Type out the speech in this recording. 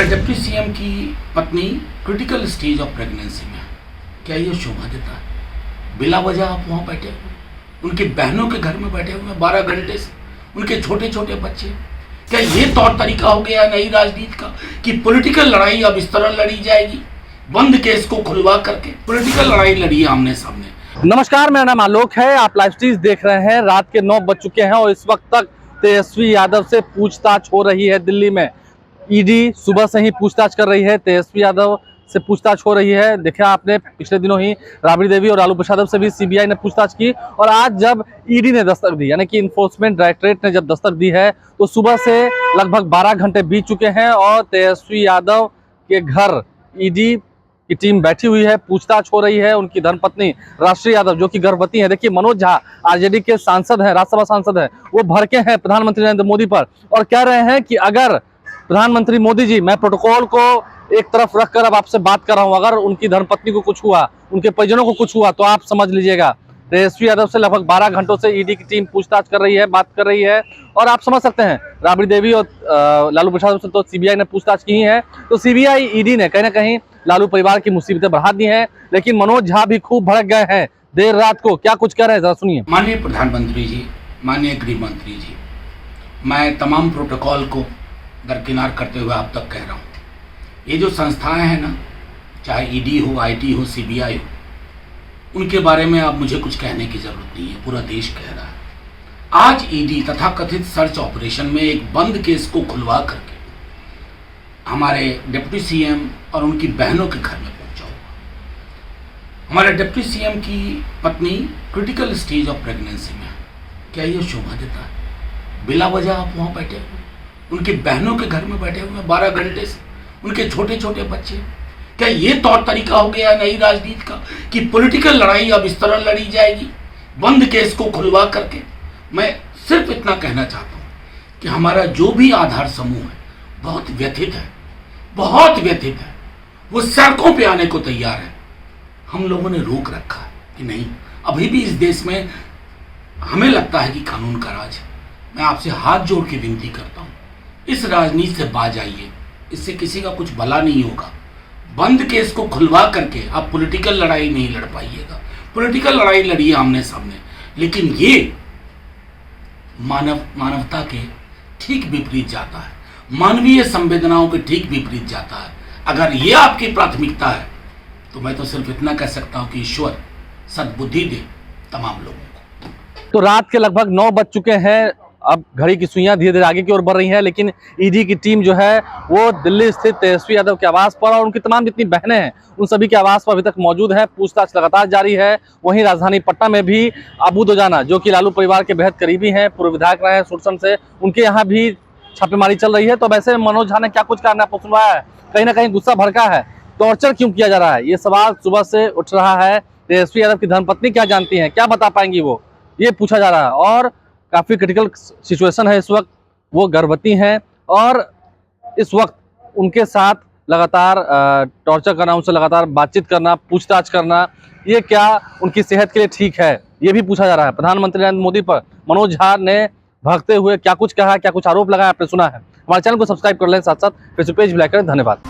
Deputy CM की पत्नी critical stage of pregnancy में, क्या ये शोभा देता है? बिला वजह आप वहाँ बैठे हुए, उनकी बहनों के घर में बैठे हुए 12 घंटे से, उनके छोटे छोटे बच्चे। क्या ये तौर तरीका हो गया नई राजनीति का कि पॉलिटिकल लड़ाई अब इस तरह लड़ी जाएगी, बंद केस को खुलवा करके पॉलिटिकल लड़ाई लड़ी है आमने सामने। नमस्कार, मेरा नाम आलोक है। आप लाइव स्ट्रीम देख रहे हैं। रात के 9 बज चुके हैं और इस वक्त तक तेजस्वी यादव से पूछताछ हो रही है दिल्ली में। ईडी सुबह से ही पूछताछ कर रही है, तेजस्वी यादव से पूछताछ हो रही है। देखा आपने पिछले दिनों ही राबड़ी देवी और लालू प्रसाद से भी सीबीआई ने पूछताछ की, और आज जब ईडी ने दस्तक दी, यानी कि इन्फोर्समेंट डायरेक्टरेट ने जब दस्तक दी है, तो सुबह से लगभग 12 घंटे बीत चुके हैं और तेजस्वी यादव के घर ईडी की टीम बैठी हुई है, पूछताछ हो रही है। उनकी धर्मपत्नी राष्ट्रीय यादव जो कि गर्भवती है। देखिए, मनोज झा आरजेडी के सांसद हैं, राज्यसभा सांसद हैं, वो भड़के हैं प्रधानमंत्री नरेंद्र मोदी पर और कह रहे हैं कि अगर प्रधानमंत्री मोदी जी, मैं प्रोटोकॉल को एक तरफ रखकर अब आपसे बात कर रहा हूं, अगर उनकी धर्मपत्नी को कुछ हुआ, उनके परिजनों को कुछ हुआ, तो आप समझ लीजिएगा। तेजस्वी यादव से लगभग 12 घंटों से ईडी की टीम पूछताछ कर रही है, बात कर रही है, और आप समझ सकते हैं राबड़ी देवी और लालू प्रसाद से तो सीबीआई ने पूछताछ की ही है, तो सीबीआई ईडी ने कहीं ना कहीं लालू परिवार की मुसीबतें बढ़ा दी हैं। लेकिन मनोज झा भी खूब भड़क गए हैं देर रात को। क्या कुछ कह रहे हैं, जरा सुनिए। माननीय प्रधानमंत्री जी, माननीय गृह मंत्री जी, मैं तमाम प्रोटोकॉल को दरकिनार करते हुए आप तक कह रहा हूँ, ये जो संस्थाएं हैं ना, चाहे ईडी हो, आईटी हो, सीबीआई हो, उनके बारे में अब मुझे कुछ कहने की जरूरत नहीं है, पूरा देश कह रहा है। आज ईडी तथा कथित सर्च ऑपरेशन में एक बंद केस को खुलवा करके हमारे डिप्टी सीएम और उनकी बहनों के घर में पहुंचा हुआ। हमारे डिप्टी सीएम की पत्नी क्रिटिकल स्टेज ऑफ प्रेगनेंसी में, क्या ये शोभा देता है? बिला वजह आप वहाँ बैठे हुए, उनकी बहनों के घर में बैठे हुए 12 घंटे से, उनके छोटे छोटे बच्चे। क्या ये तौर तरीका हो गया नई राजनीति का कि पॉलिटिकल लड़ाई अब इस तरह लड़ी जाएगी, बंद केस को खुलवा करके? मैं सिर्फ इतना कहना चाहता हूँ कि हमारा जो भी आधार समूह है बहुत व्यथित है, बहुत व्यथित है। वो सड़कों पे आने को तैयार है। हम लोगों ने रोक रखा है कि नहीं, अभी भी इस देश में हमें लगता है कि कानून का राज है। मैं आपसे हाथ जोड़ के विनती करता हूँ, इस राजनीति से बाज आइए, इससे किसी का कुछ भला नहीं होगा। बंद केस को खुलवा करके आप पॉलिटिकल लड़ाई नहीं लड़ पाइएगा। पॉलिटिकल लड़ाई लड़िए आमने सामने, लेकिन ये मानवता के ठीक विपरीत जाता है, मानवीय संवेदनाओं के ठीक विपरीत जाता है। अगर ये आपकी प्राथमिकता है तो मैं तो सिर्फ इतना कह सकता हूं कि ईश्वर सद्बुद्धि दे तमाम लोगों को। तो रात के लगभग 9 बज चुके हैं। अब घड़ी की सुइयां धीरे धीरे आगे की ओर बढ़ रही हैं, लेकिन ईडी की टीम जो है वो दिल्ली स्थित तेजस्वी यादव के आवास पर और उनकी तमाम जितनी बहनें हैं उन सभी के आवास पर अभी तक मौजूद है। पूछताछ लगातार जारी है। वहीं राजधानी पटना में भी अबू दोजाना जो कि लालू परिवार के बेहद करीबी हैं, पूर्व विधायक रहे हैं सुरसन से, उनके यहाँ भी छापेमारी चल रही है। तो वैसे मनोज झा ने क्या कुछ करना सुनवाया है, कहीं ना कहीं गुस्सा भड़का है, टॉर्चर क्यों किया जा रहा है, ये सवाल सुबह से उठ रहा है। तेजस्वी यादव की धर्मपत्नी क्या जानती हैं, क्या बता पाएंगी वो, ये पूछा जा रहा है। और काफी क्रिटिकल सिचुएशन है इस वक्त, वो गर्भवती हैं और इस वक्त उनके साथ लगातार टॉर्चर करना, उनसे लगातार बातचीत करना, पूछताछ करना, ये क्या उनकी सेहत के लिए ठीक है, ये भी पूछा जा रहा है। प्रधानमंत्री नरेंद्र मोदी पर मनोज झा ने भगते हुए क्या कुछ कहा, क्या कुछ आरोप लगाया, आपने सुना है। हमारे चैनल को सब्सक्राइब कर लें, साथ साथ फेसबुक पेज भी लाइक करें। धन्यवाद।